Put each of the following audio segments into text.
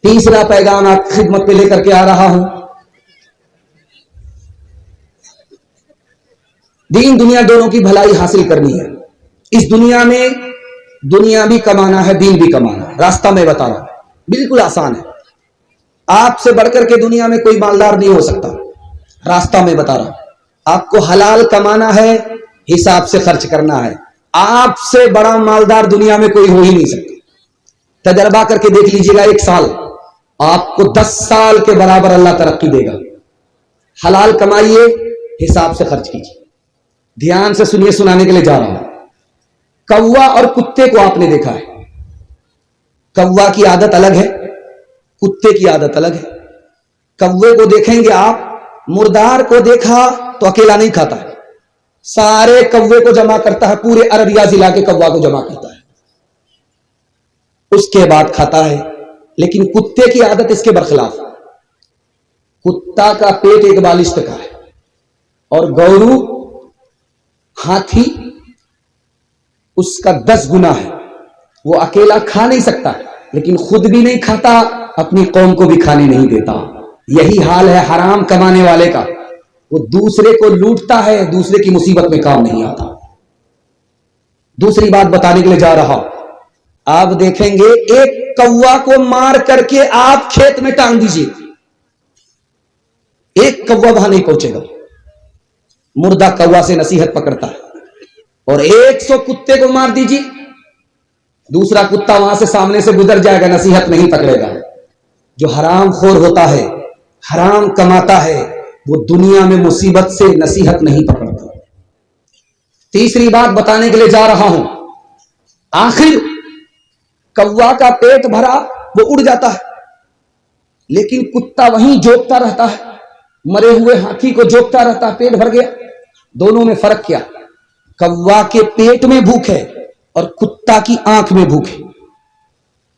तीसरा पैगाम आपकी खिदमत पे लेकर के आ रहा हूं। दीन दुनिया दोनों की भलाई हासिल करनी है। इस दुनिया में दुनिया भी कमाना है, दीन भी कमाना है। रास्ता मैं बता रहा हूं, बिल्कुल आसान है। आपसे बढ़कर के दुनिया में कोई मालदार नहीं हो सकता। रास्ता मैं बता रहा हूं। आपको हलाल कमाना है, हिसाब से खर्च करना है। आपसे बड़ा मालदार दुनिया में कोई हो ही नहीं सकता। तजर्बा करके देख लीजिएगा, 1 साल आपको 10 साल के बराबर अल्लाह तरक्की देगा। हलाल कमाइए, हिसाब से खर्च कीजिए। ध्यान से सुनिए, सुनाने के लिए जा रहा हूं। कौवा और कुत्ते को आपने देखा है। कौवा की आदत अलग है, कुत्ते की आदत अलग है। कौवे को देखेंगे आप, मुर्दार को देखा तो अकेला नहीं खाता है, सारे कौवे को जमा करता है, पूरे अररिया जिला के कौवा को जमा करता है, उसके बाद खाता है। लेकिन कुत्ते की आदत इसके बरखिलाफ। कुत्ता का पेट 1 बालिश का है और गौरू हाथी उसका 10 गुना है। वो अकेला खा नहीं सकता, लेकिन खुद भी नहीं खाता, अपनी कौम को भी खाने नहीं देता। यही हाल है हराम कमाने वाले का। वो दूसरे को लूटता है, दूसरे की मुसीबत में काम नहीं आता। दूसरी बात बताने के लिए जा रहा हूं। आप देखेंगे, एक कौवा को मार करके आप खेत में टांग दीजिए, एक कौवा वहां नहीं पहुंचेगा। मुर्दा कौवा से नसीहत पकड़ता है। और 100 कुत्ते को मार दीजिए, दूसरा कुत्ता वहां से सामने से गुजर जाएगा, नसीहत नहीं पकड़ेगा। जो हराम खोर होता है, हराम कमाता है, वो दुनिया में मुसीबत से नसीहत नहीं पकड़ता। तीसरी बात बताने के लिए जा रहा हूं। आखिर कौवा का पेट भरा, वो उड़ जाता है, लेकिन कुत्ता वहीं जोतता रहता है, मरे हुए हाथी को जोतता रहता है, पेट भर गया। दोनों में फर्क क्या? कौवा के पेट में भूख है और कुत्ता की आंख में भूख है।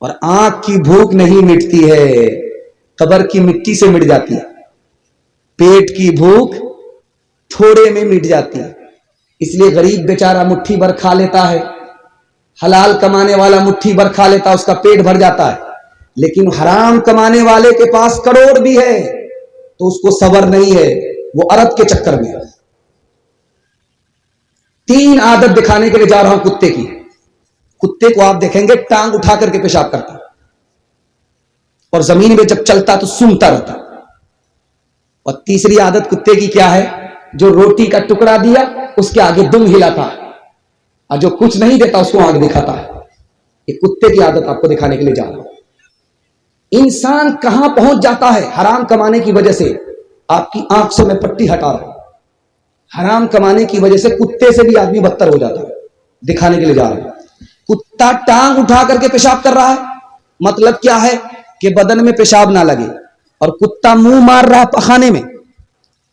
और आंख की भूख नहीं मिटती है, कब्र की मिट्टी से मिट जाती है। पेट की भूख थोड़े में मिट जाती है। इसलिए गरीब बेचारा मुट्ठी भर खा लेता है, हलाल कमाने वाला मुट्ठी भर खा लेता है, उसका पेट भर जाता है। लेकिन हराम कमाने वाले के पास करोड़ भी है तो उसको सब्र नहीं है, वो अरब के चक्कर में है। 3 आदत दिखाने के लिए जा रहा हूं कुत्ते की। कुत्ते को आप देखेंगे टांग उठा करके पेशाब करता और जमीन में जब चलता तो सूंघता रहता। और तीसरी आदत कुत्ते की क्या है? जो रोटी का टुकड़ा दिया उसके आगे दुम हिलाता है, और जो कुछ नहीं देता उसको आंख दिखाता है। ये कुत्ते की आदत आपको दिखाने के लिए जा रहा हूं। इंसान कहां पहुंच जाता है हराम कमाने की वजह से। आपकी आंख से मैं पट्टी हटा रहा हूं। हराम कमाने की वजह से कुत्ते से भी आदमी बदतर हो जाता है। दिखाने के लिए जा रहा हूं। कुत्ता टांग उठा करके पेशाब कर रहा है, मतलब क्या है कि बदन में पेशाब ना लगे। और कुत्ता मुंह मार रहा है पखाने में,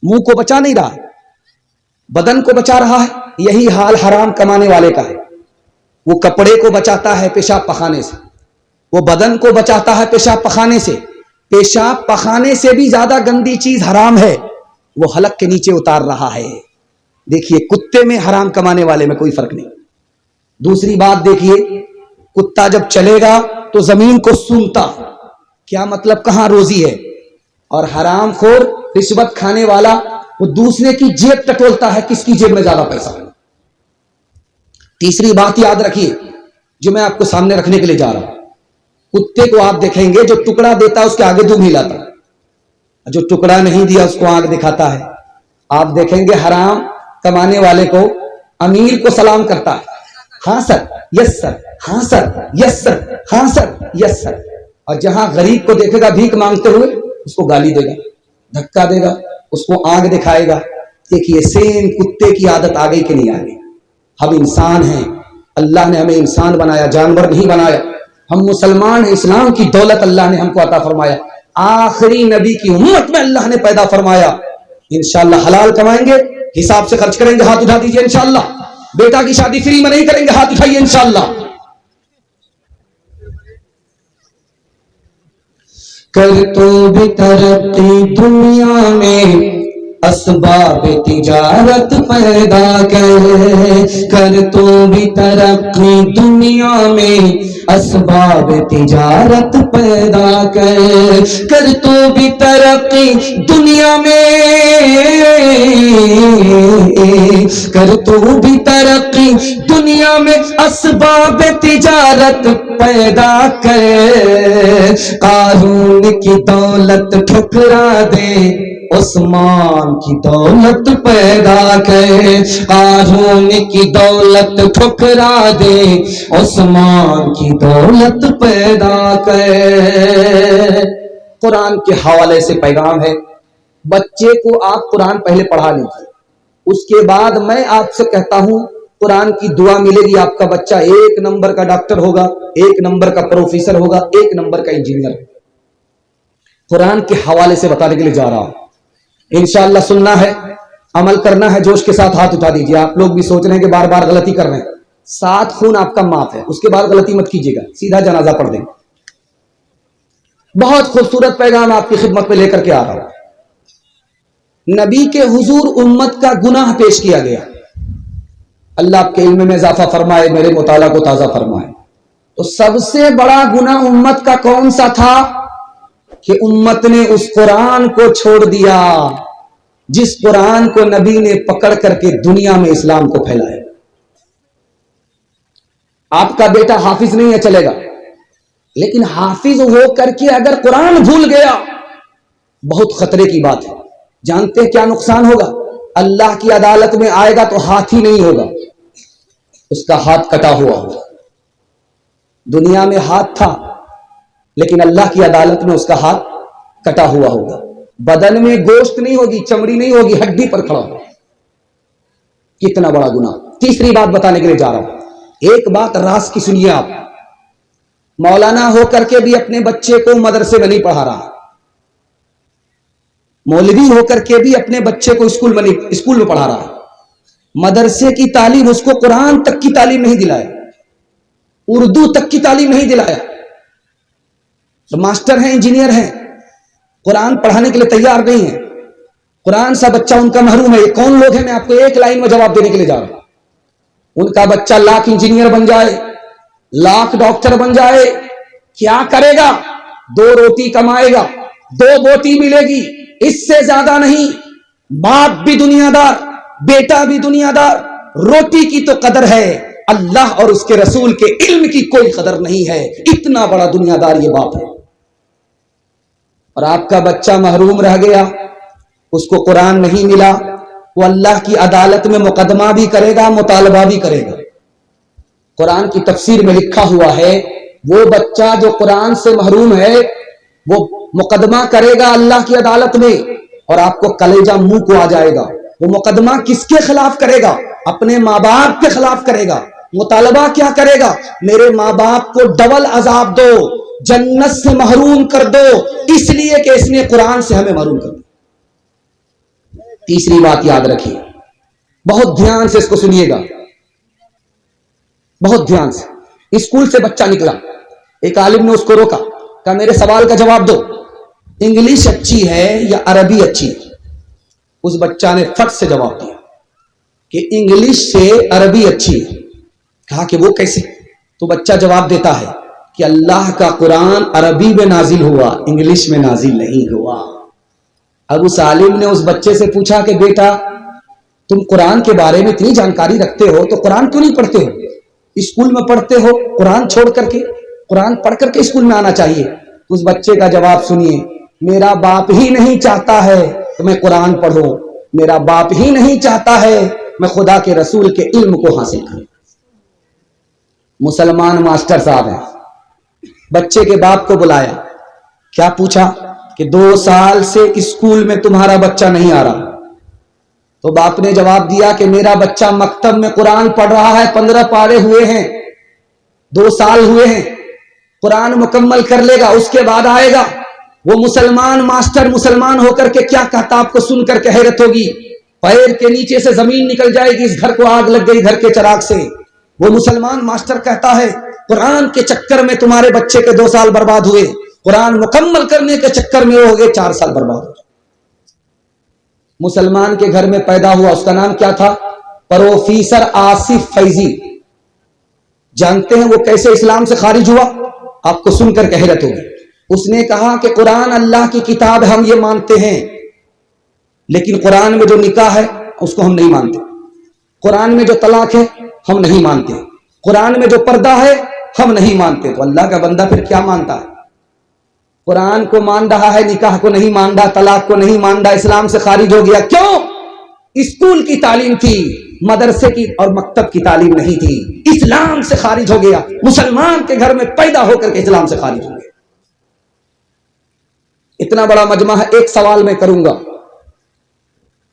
मुंह को बचा नहीं रहा, बदन को बचा रहा है। यही हाल हराम कमाने वाले का है। वो कपड़े को बचाता है पेशाब पखाने से, वो बदन को बचाता है पेशाब पखाने से। पेशाब पखाने से भी ज्यादा गंदी चीज हराम है, वो हलक के नीचे उतार रहा है। देखिए, कुत्ते में हराम कमाने वाले में कोई फर्क नहीं। दूसरी बात देखिए, कुत्ता जब चलेगा तो जमीन को सूंघता, क्या मतलब कहां रोजी है। और हराम खोर रिश्वत खाने वाला वो दूसरे की जेब टटोलता है, किसकी जेब में ज्यादा पैसा है। तीसरी बात याद रखिए जो मैं आपको सामने रखने के लिए जा रहा हूं। कुत्ते को आप देखेंगे, जो टुकड़ा देता है उसके आगे दुम हिलाता है, जो टुकड़ा नहीं दिया उसको आंख दिखाता है। आप देखेंगे हराम कमाने वाले को अमीर को सलाम करता है, हाँ सर, यस सर, हाँ सर, यस सर, हाँ सर, यस सर। और जहां गरीब को देखेगा भीख मांगते हुए, उसको गाली देगा, धक्का देगा, उसको आंख दिखाएगा। देखिए, सेम कुत्ते की आदत आ गई कि नहीं आ गई। हम इंसान हैं, अल्लाह ने हमें इंसान बनाया, जानवर नहीं बनाया। हम मुसलमान हैं, इस्लाम की दौलत अल्लाह ने हमको अता फरमाया, आखिरी नबी की उम्मत में अल्लाह ने पैदा फरमाया। इंशाअल्लाह हलाल कमाएंगे, हिसाब से खर्च करेंगे, हाथ उठा दीजिए इंशाअल्लाह। बेटा की शादी फ्री में नहीं करेंगे, हाथ उठाइए इंशाअल्लाह। कर तो भी तरक्की दुनिया में, असबाब तिजारत पैदा कर तो भी तरक्की दुनिया में, اسباب تجارت پیدا کر تو بھی ترقی دنیا میں، کر تو بھی ترقی دنیا میں، اسباب تجارت پیدا کر، قارون کی دولت ٹھکرا دے، عثمان کی دولت پیدا کر، قارون کی دولت ٹھکرا دے، عثمان کی دولت پیدا کر۔ قرآن کے حوالے سے پیغام ہے، بچے کو آپ قرآن پہلے پڑھا لیجیے، اس کے بعد میں آپ سے کہتا ہوں قرآن کی دعا ملے گی، آپ کا بچہ 1 نمبر کا ڈاکٹر ہوگا، 1 نمبر کا پروفیسر ہوگا، 1 نمبر کا انجینئر۔ قرآن کے حوالے سے بتانے کے لیے جا رہا ہوں، انشاءاللہ سننا ہے، عمل کرنا ہے۔ جوش کے ساتھ ہاتھ اٹھا دیجیے۔ آپ لوگ بھی سوچ رہے ہیں کہ بار بار غلطی کر رہے ہیں، 7 خون آپ کا معاف ہے، اس کے بعد غلطی مت کیجیے گا، سیدھا جنازہ پڑھ دیں۔ بہت خوبصورت پیغام آپ کی خدمت میں لے کر کے آ رہا ہوں۔ نبی کے حضور امت کا گناہ پیش کیا گیا، اللہ آپ کے علم میں اضافہ فرمائے، میرے مطالعہ کو تازہ فرمائے۔ تو سب سے بڑا گناہ امت کا کون سا تھا؟ کہ امت نے اس قرآن کو چھوڑ دیا جس قرآن کو نبی نے پکڑ کر کے دنیا میں اسلام کو پھیلایا۔ آپ کا بیٹا حافظ نہیں ہے چلے گا، لیکن حافظ ہو کر کے اگر قرآن بھول گیا بہت خطرے کی بات ہے۔ جانتے ہیں کیا نقصان ہوگا؟ اللہ کی عدالت میں آئے گا تو ہاتھ ہی نہیں ہوگا، اس کا ہاتھ کٹا ہوا ہوگا۔ دنیا میں ہاتھ تھا لیکن اللہ کی عدالت میں اس کا ہاتھ کٹا ہوا ہوگا، بدن میں گوشت نہیں ہوگی، چمڑی نہیں ہوگی، ہڈی پر کھڑا ہوگا۔ کتنا بڑا گناہ۔ تیسری بات بتانے کے لیے جا رہا ہوں، ایک بات راز کی سنیے آپ، مولانا ہو کر کے بھی اپنے بچے کو مدرسے میں نہیں پڑھا رہا، مولوی ہو کر کے بھی اپنے بچے کو اسکول میں پڑھا رہا، مدرسے کی تعلیم، اس کو قرآن تک کی تعلیم نہیں دلایا، اردو تک کی تعلیم نہیں دلایا۔ ماسٹر ہیں، انجینئر ہیں، قرآن پڑھانے کے لیے تیار نہیں ہیں، قرآن سا بچہ ان کا محروم ہے۔ یہ کون لوگ ہیں؟ میں آپ کو ایک لائن میں جواب دینے کے لیے جا رہا ہوں۔ ان کا بچہ لاکھ انجینئر بن جائے، لاکھ ڈاکٹر بن جائے، کیا کرے گا؟ 2 روٹی کمائے گا، 2 بوٹی ملے گی، اس سے زیادہ نہیں۔ باپ بھی دنیا دار، بیٹا بھی دنیا دار، روٹی کی تو قدر ہے، اللہ اور اس کے رسول کے علم کی کوئی قدر نہیں ہے۔ اتنا بڑا دنیا دار یہ باپ ہے، اور آپ کا بچہ محروم رہ گیا، اس کو قرآن نہیں ملا، وہ اللہ کی عدالت میں مقدمہ بھی کرے گا، مطالبہ بھی کرے گا۔ قرآن کی تفسیر میں لکھا ہوا ہے وہ بچہ جو قرآن سے محروم ہے وہ مقدمہ کرے گا اللہ کی عدالت میں، اور آپ کو کلیجہ منہ کو آ جائے گا۔ وہ مقدمہ کس کے خلاف کرے گا؟ اپنے ماں باپ کے خلاف کرے گا۔ مطالبہ کیا کرے گا؟ میرے ماں باپ کو ڈبل عذاب دو، جنت سے محروم کر دو، اس لیے کہ اس نے قرآن سے ہمیں محروم کر دیا۔ تیسری بات یاد رکھیے، بہت دھیان سے اس کو سنیے گا، بہت دھیان سے۔ اسکول سے بچہ نکلا، ایک عالم نے اس کو روکا، کہا میرے سوال کا جواب دو، انگلش اچھی ہے یا عربی اچھی ہے؟ اس بچہ نے فٹ سے جواب دیا کہ انگلش سے عربی اچھی ہے۔ کہا کہ وہ کیسے؟ تو بچہ جواب دیتا ہے کہ اللہ کا قرآن عربی میں نازل ہوا، انگلش میں نازل نہیں ہوا۔ اب اس عالم نے اس بچے سے پوچھا کہ بیٹا تم قرآن کے بارے میں اتنی جانکاری رکھتے ہو تو قرآن کیوں نہیں پڑھتے ہو؟ اسکول میں پڑھتے ہو قرآن چھوڑ کر کے، قرآن پڑھ کر کے اسکول میں آنا چاہیے۔ اس بچے کا جواب سنیے، میرا باپ ہی نہیں چاہتا ہے کہ میں قرآن پڑھوں، میرا باپ ہی نہیں چاہتا ہے میں خدا کے رسول کے علم کو حاصل کروں۔ مسلمان ماسٹر صاحب ہیں، بچے کے باپ کو بلایا، کیا پوچھا کہ 2 سال سے اسکول میں تمہارا بچہ نہیں آ رہا؟ تو باپ نے جواب دیا کہ میرا بچہ مکتب میں قرآن پڑھ رہا ہے، 15 پارے ہوئے ہیں، 2 سال ہوئے ہیں، قرآن مکمل کر لے گا، اس کے بعد آئے گا۔ وہ مسلمان ماسٹر مسلمان ہو کر کے کیا کہتا آپ کو سن کر کے حیرت ہوگی، پیر کے نیچے سے زمین نکل جائے گی، اس گھر کو آگ لگ گئی گھر کے چراغ سے۔ وہ مسلمان ماسٹر کہتا ہے قرآن کے چکر میں تمہارے بچے کے 2 سال برباد ہوئے، قرآن مکمل کرنے کے چکر میں ہو گئے 4 سال برباد ہوئے۔ مسلمان کے گھر میں پیدا ہوا، اس کا نام کیا تھا؟ پروفیسر آصف فیضی۔ जानते हैं वो कैसे इस्लाम से खारिज हुआ? आपको सुनकर के हैरत होगी। उसने कहा कि कुरान अल्लाह की किताब है, हम ये मानते हैं, लेकिन कुरान में जो निकाह है उसको हम नहीं मानते, कुरान में जो तलाक है हम नहीं मानते, कुरान में जो पर्दा है हम नहीं मानते। तो अल्लाह का बंदा फिर क्या मानता है? कुरान को मान रहा है, निकाह को नहीं मान रहा, तलाक को नहीं मान रहा, इस्लाम से खारिज हो गया। क्यों? स्कूल की तालीम थी, मदरसे की और मकतब की तालीम नहीं थी, इस्लाम से खारिज हो गया। मुसलमान के घर में पैदा होकर के इस्लाम से खारिज हो गया। इतना बड़ा मजमा है। एक सवाल मैं करूंगा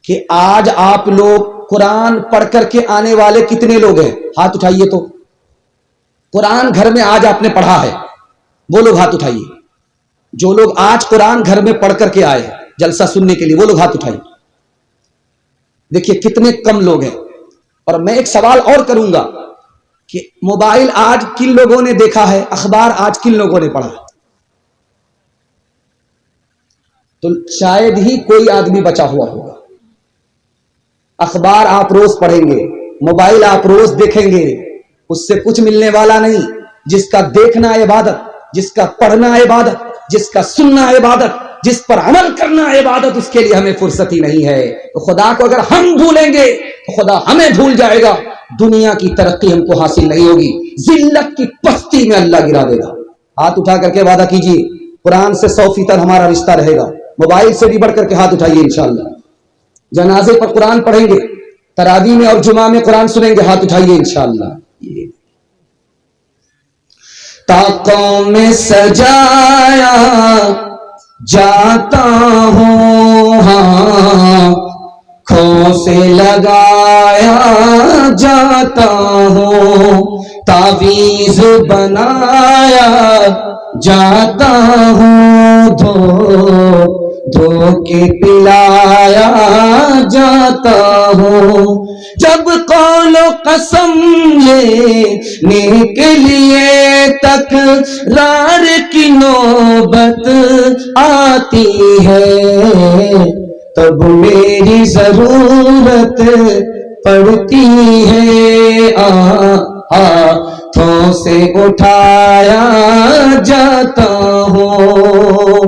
कि आज आप लोग कुरान पढ़ करके आने वाले कितने लोग हैं? हाथ उठाइए। तो कुरान घर में आज आपने पढ़ा है, वो लोग हाथ उठाइए। जो लोग आज कुरान घर में पढ़ करके आए जलसा सुनने के लिए, वो लोग हाथ उठाइए। देखिए कितने कम लोग हैं। और मैं एक सवाल और करूंगा कि मोबाइल आज किन लोगों ने देखा है, अखबार आज किन लोगों ने पढ़ा है? तो शायद ही कोई आदमी बचा हुआ होगा। अखबार आप रोज पढ़ेंगे, मोबाइल आप रोज देखेंगे, उससे कुछ मिलने वाला नहीं। जिसका देखना इबादत, जिसका पढ़ना इबादत, जिसका सुनना इबादत, जिस पर अमल करना इबादत, उसके लिए हमें फुर्सत ही नहीं है। तो खुदा को अगर हम भूलेंगे तो खुदा हमें भूल जाएगा। दुनिया की तरक्की हमको हासिल नहीं होगी, जिल्लत की पस्ती में अल्लाह गिरा देगा। हाथ उठा करके वादा कीजिए, कुरान से 100% हमारा रिश्ता रहेगा। मोबाइल से भी बढ़ करके हाथ उठाइए इंशाअल्लाह। जनाजे पर कुरान पढ़ेंगे, तरावी में और जुमा में कुरान सुनेंगे, हाथ उठाइए इंशाअल्लाह। ताकों में सजाया जाता हूँ, आँखों से लगाया जाता हूँ, तावीज़ बनाया जाता हूँ, धो के पिलाया जाता हूँ। जब कौलो कसम लेने के लिए तकरार की नौबत आती है, तब मेरी जरूरत पड़ती है, हाथों से उठाया जाता हूँ।